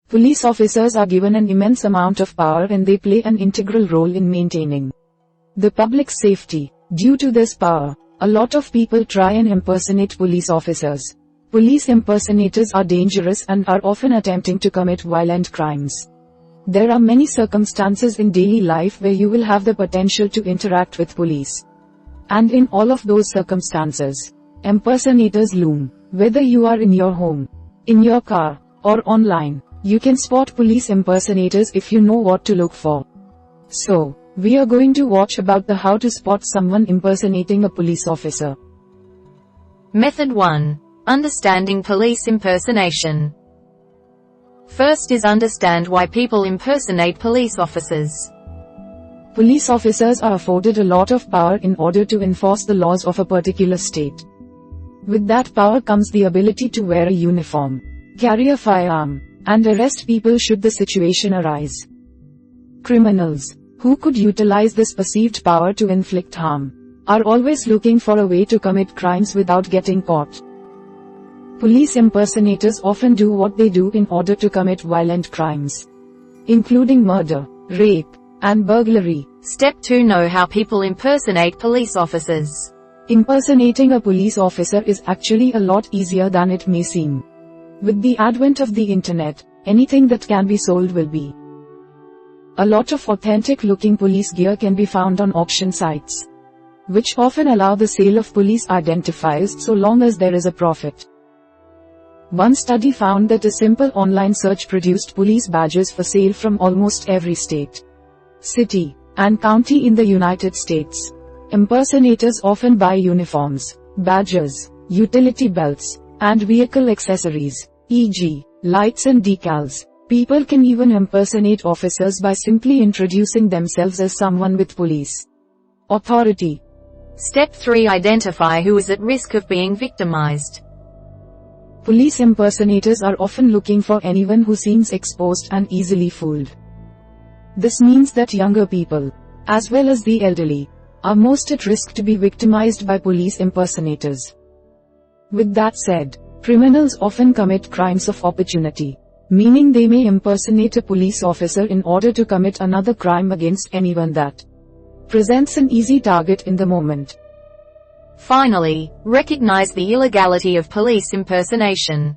Police officers are given an immense amount of power and they play an integral role in maintaining the public's safety. Due to this power, a lot of people try and impersonate police officers. Police impersonators are dangerous and are often attempting to commit violent crimes. There are many circumstances in daily life where you will have the potential to interact with police. And in all of those circumstances, impersonators loom. Whether you are in your home, in your car, or online, you can spot police impersonators if you know what to look for. So, we are going to watch about the how to spot someone impersonating a police officer. Method 1. Understanding police impersonation. First is understand why people impersonate police officers. Police officers are afforded a lot of power in order to enforce the laws of a particular state. With that power comes the ability to wear a uniform, carry a firearm, and arrest people should the situation arise. Criminals, who could utilize this perceived power to inflict harm, are always looking for a way to commit crimes without getting caught. Police impersonators often do what they do in order to commit violent crimes, including murder, rape, and burglary. Step 2. Know how people impersonate police officers. Impersonating a police officer is actually a lot easier than it may seem. With the advent of the internet, anything that can be sold will be. A lot of authentic-looking police gear can be found on auction sites, which often allow the sale of police identifiers so long as there is a profit. One study found that a simple online search produced police badges for sale from almost every state, city, and county in the United States. Impersonators often buy uniforms, badges, utility belts, and vehicle accessories, e.g., lights and decals. People can even impersonate officers by simply introducing themselves as someone with police authority. Step 3. Identify who is at risk of being victimized. Police impersonators are often looking for anyone who seems exposed and easily fooled. This means that younger people, as well as the elderly, are most at risk to be victimized by police impersonators. With that said, criminals often commit crimes of opportunity, meaning they may impersonate a police officer in order to commit another crime against anyone that presents an easy target in the moment. Finally, recognize the illegality of police impersonation.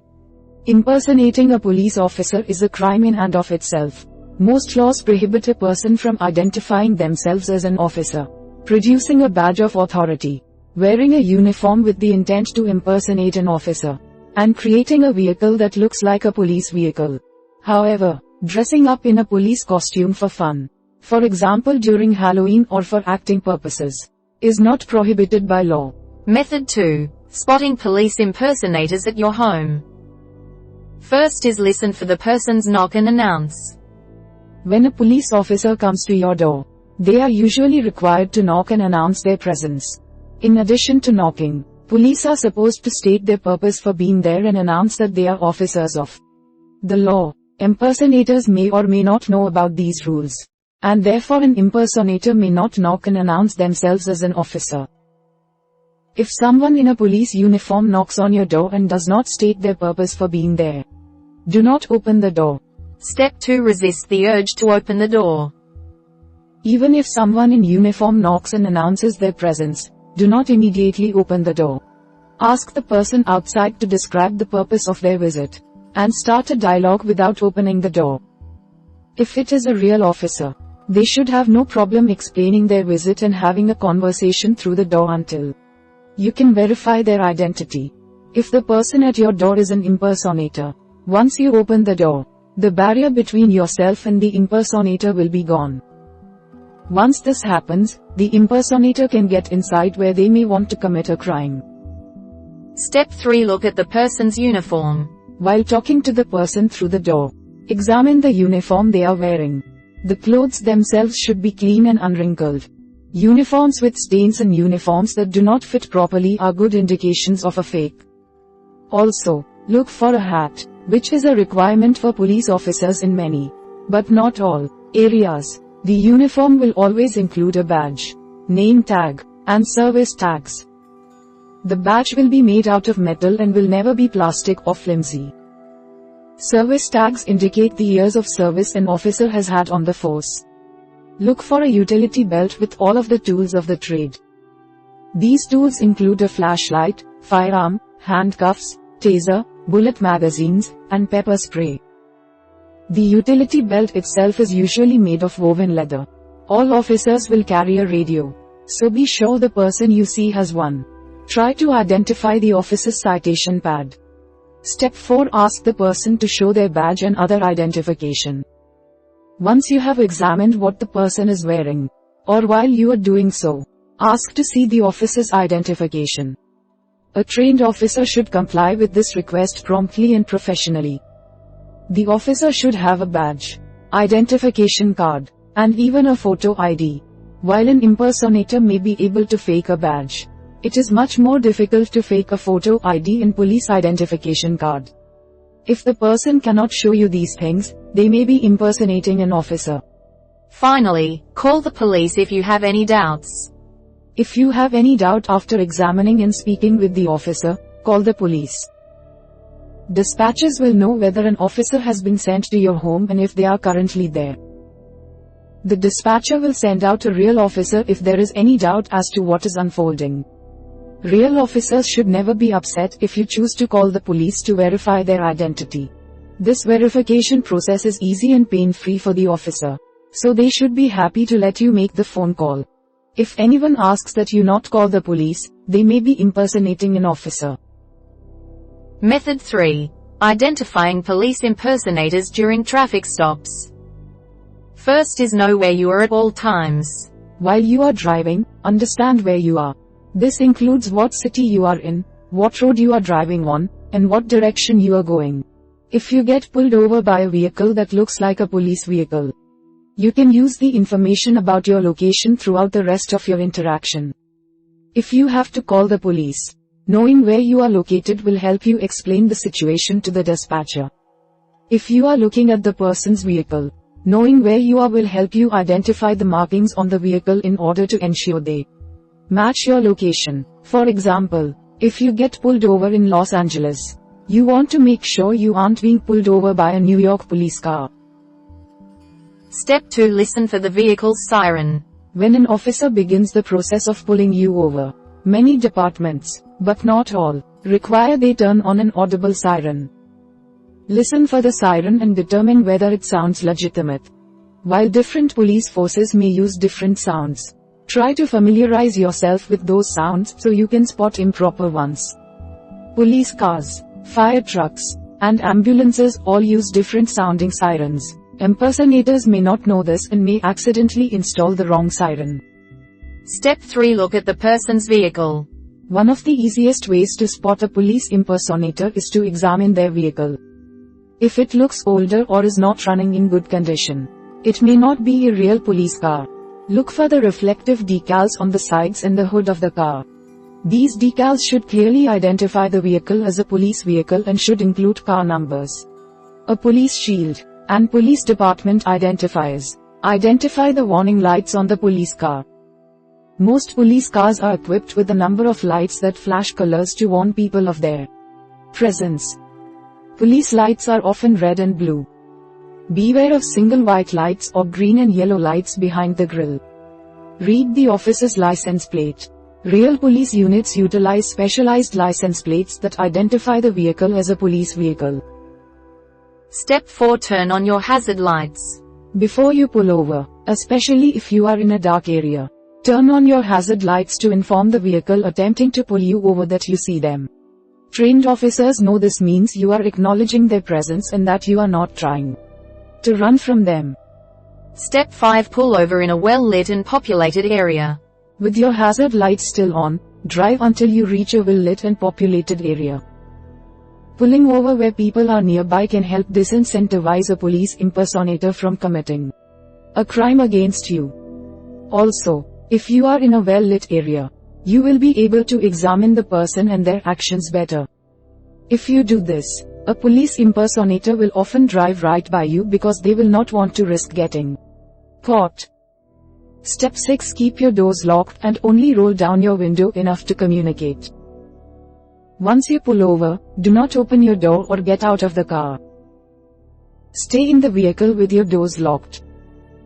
Impersonating a police officer is a crime in and of itself. Most laws prohibit a person from identifying themselves as an officer, producing a badge of authority, wearing a uniform with the intent to impersonate an officer, and creating a vehicle that looks like a police vehicle. However, dressing up in a police costume for fun, for example during Halloween or for acting purposes, is not prohibited by law. Method 2. Spotting police impersonators at your home. First is listen for the person's knock and announce. When a police officer comes to your door, they are usually required to knock and announce their presence. In addition to knocking, police are supposed to state their purpose for being there and announce that they are officers of the law. Impersonators may or may not know about these rules, and therefore an impersonator may not knock and announce themselves as an officer. If someone in a police uniform knocks on your door and does not state their purpose for being there, do not open the door. Step 2. Resist the urge to open the door. Even if someone in uniform knocks and announces their presence, do not immediately open the door. Ask the person outside to describe the purpose of their visit, and start a dialogue without opening the door. If it is a real officer, they should have no problem explaining their visit and having a conversation through the door until you can verify their identity. If the person at your door is an impersonator, once you open the door, the barrier between yourself and the impersonator will be gone. Once this happens, the impersonator can get inside where they may want to commit a crime. Step 3. Look at the person's uniform. While talking to the person through the door, examine the uniform they are wearing. The clothes themselves should be clean and unwrinkled. Uniforms with stains and uniforms that do not fit properly are good indications of a fake. Also, look for a hat, which is a requirement for police officers in many, but not all, areas. The uniform will always include a badge, name tag, and service tags. The badge will be made out of metal and will never be plastic or flimsy. Service tags indicate the years of service an officer has had on the force. Look for a utility belt with all of the tools of the trade. These tools include a flashlight, firearm, handcuffs, taser, bullet magazines, and pepper spray. The utility belt itself is usually made of woven leather. All officers will carry a radio, so be sure the person you see has one. Try to identify the officer's citation pad. Step 4. Ask the person to show their badge and other identification. Once you have examined what the person is wearing, or while you are doing so, ask to see the officer's identification. A trained officer should comply with this request promptly and professionally. The officer should have a badge, identification card, and even a photo ID. While an impersonator may be able to fake a badge, it is much more difficult to fake a photo ID and police identification card. If the person cannot show you these things, they may be impersonating an officer. Finally, call the police if you have any doubts. If you have any doubt after examining and speaking with the officer, call the police. Dispatchers will know whether an officer has been sent to your home and if they are currently there. The dispatcher will send out a real officer if there is any doubt as to what is unfolding. Real officers should never be upset if you choose to call the police to verify their identity. This verification process is easy and pain-free for the officer, so they should be happy to let you make the phone call. If anyone asks that you not call the police, they may be impersonating an officer. Method 3. Identifying police impersonators during traffic stops. First is know where you are at all times. While you are driving, understand where you are. This includes what city you are in, what road you are driving on, and what direction you are going. If you get pulled over by a vehicle that looks like a police vehicle, you can use the information about your location throughout the rest of your interaction. If you have to call the police, knowing where you are located will help you explain the situation to the dispatcher. If you are looking at the person's vehicle, knowing where you are will help you identify the markings on the vehicle in order to ensure they match your location. For example, if you get pulled over in Los Angeles, you want to make sure you aren't being pulled over by a New York police car. Step 2. Listen for the vehicle's siren. When an officer begins the process of pulling you over, many departments, but not all, require they turn on an audible siren. Listen for the siren and determine whether it sounds legitimate. While different police forces may use different sounds, try to familiarize yourself with those sounds so you can spot improper ones. Police cars, fire trucks, and ambulances all use different sounding sirens. Impersonators may not know this and may accidentally install the wrong siren. Step 3. Look at the person's vehicle. One of the easiest ways to spot a police impersonator is to examine their vehicle. If it looks older or is not running in good condition, it may not be a real police car. Look for the reflective decals on the sides and the hood of the car. These decals should clearly identify the vehicle as a police vehicle and should include car numbers, a police shield, and police department identifiers. Identify the warning lights on the police car. Most police cars are equipped with a number of lights that flash colors to warn people of their presence. Police lights are often red and blue. Beware of single white lights or green and yellow lights behind the grille. Read the officer's license plate. Real police units utilize specialized license plates that identify the vehicle as a police vehicle. Step 4. Turn on your hazard lights. Before you pull over, especially if you are in a dark area, turn on your hazard lights to inform the vehicle attempting to pull you over that you see them. Trained officers know this means you are acknowledging their presence and that you are not trying to run from them. Step 5. Pull over in a well-lit and populated area. With your hazard lights still on, drive until you reach a well-lit and populated area. Pulling over where people are nearby can help disincentivize a police impersonator from committing a crime against you. Also, if you are in a well-lit area, you will be able to examine the person and their actions better. If you do this, a police impersonator will often drive right by you because they will not want to risk getting caught. Step 6. Keep your doors locked and only roll down your window enough to communicate. Once you pull over, do not open your door or get out of the car. Stay in the vehicle with your doors locked.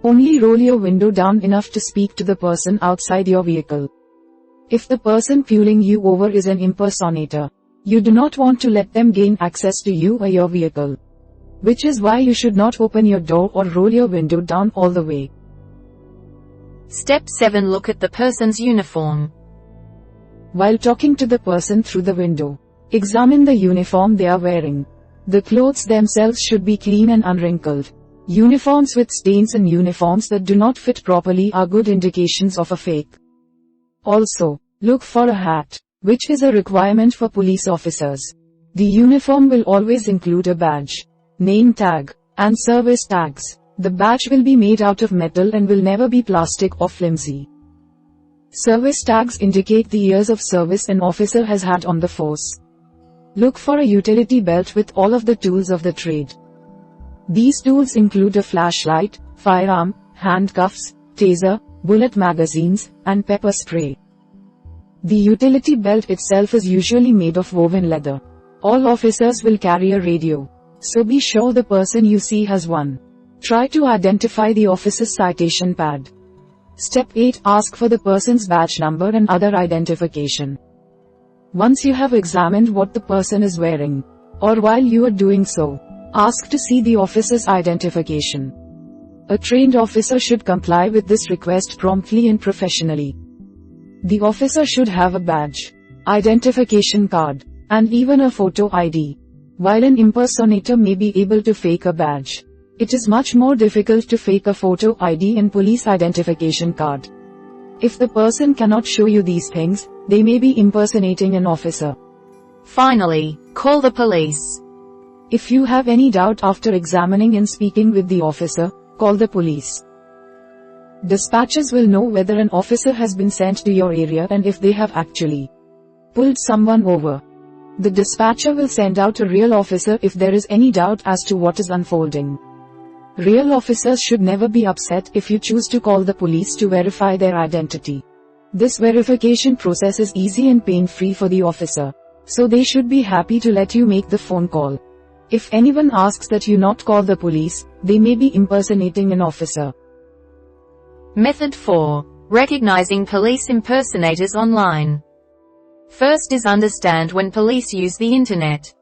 Only roll your window down enough to speak to the person outside your vehicle. If the person pulling you over is an impersonator, you do not want to let them gain access to you or your vehicle. Which is why you should not open your door or roll your window down all the way. Step 7. Look at the person's uniform. While talking to the person through the window, examine the uniform they are wearing. The clothes themselves should be clean and unwrinkled. Uniforms with stains and uniforms that do not fit properly are good indications of a fake. Also, look for a hat, which is a requirement for police officers. The uniform will always include a badge, name tag, and service tags. The badge will be made out of metal and will never be plastic or flimsy. Service tags indicate the years of service an officer has had on the force. Look for a utility belt with all of the tools of the trade. These tools include a flashlight, firearm, handcuffs, taser, bullet magazines, and pepper spray. The utility belt itself is usually made of woven leather. All officers will carry a radio, so be sure the person you see has one. Try to identify the officer's citation pad. Step 8. Ask for the person's badge number and other identification. Once you have examined what the person is wearing, or while you are doing so, ask to see the officer's identification. A trained officer should comply with this request promptly and professionally. The officer should have a badge, identification card, and even a photo ID. While an impersonator may be able to fake a badge, it is much more difficult to fake a photo ID and police identification card. If the person cannot show you these things, they may be impersonating an officer. Finally, call the police. If you have any doubt after examining and speaking with the officer, call the police. Dispatchers will know whether an officer has been sent to your area and if they have actually pulled someone over. The dispatcher will send out a real officer if there is any doubt as to what is unfolding. Real officers should never be upset if you choose to call the police to verify their identity. This verification process is easy and pain-free for the officer, so they should be happy to let you make the phone call. If anyone asks that you not call the police, they may be impersonating an officer. Method 4. Recognizing police impersonators online. First is understand when police use the internet.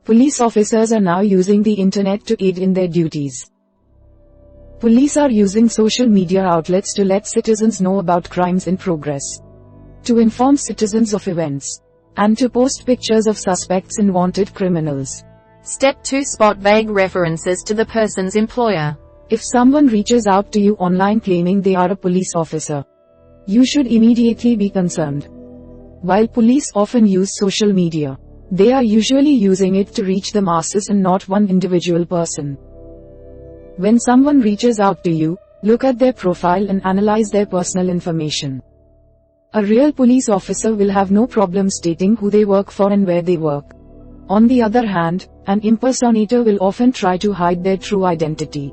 Police officers are now using the internet to aid in their duties. Police are using social media outlets to let citizens know about crimes in progress, to inform citizens of events, and to post pictures of suspects and wanted criminals. Step 2. Spot vague references to the person's employer. If someone reaches out to you online claiming they are a police officer, you should immediately be concerned. While police often use social media, they are usually using it to reach the masses and not one individual person. When someone reaches out to you, look at their profile and analyze their personal information. A real police officer will have no problem stating who they work for and where they work. On the other hand, an impersonator will often try to hide their true identity.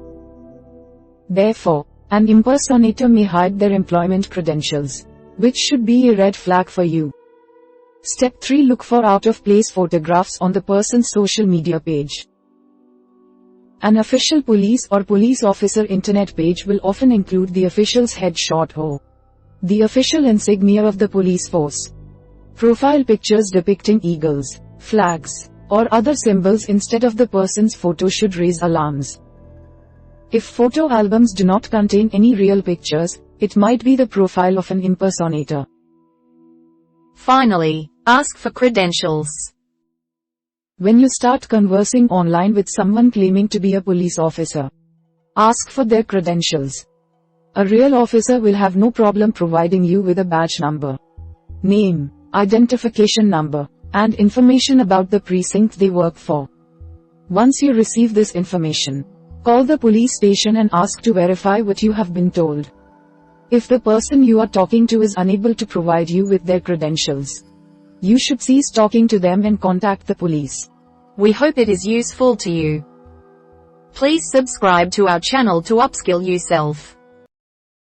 Therefore, an impersonator may hide their employment credentials, which should be a red flag for you. Step 3. Look for out-of-place photographs on the person's social media page. An official police or police officer internet page will often include the official's headshot or the official insignia of the police force. Profile pictures depicting eagles, flags, or other symbols instead of the person's photo should raise alarms. If photo albums do not contain any real pictures, it might be the profile of an impersonator. Finally, ask for credentials. When you start conversing online with someone claiming to be a police officer, ask for their credentials. A real officer will have no problem providing you with a badge number, name, identification number, and information about the precinct they work for. Once you receive this information, call the police station and ask to verify what you have been told. If the person you are talking to is unable to provide you with their credentials, you should cease talking to them and contact the police. We hope it is useful to you. Please subscribe to our channel to upskill yourself.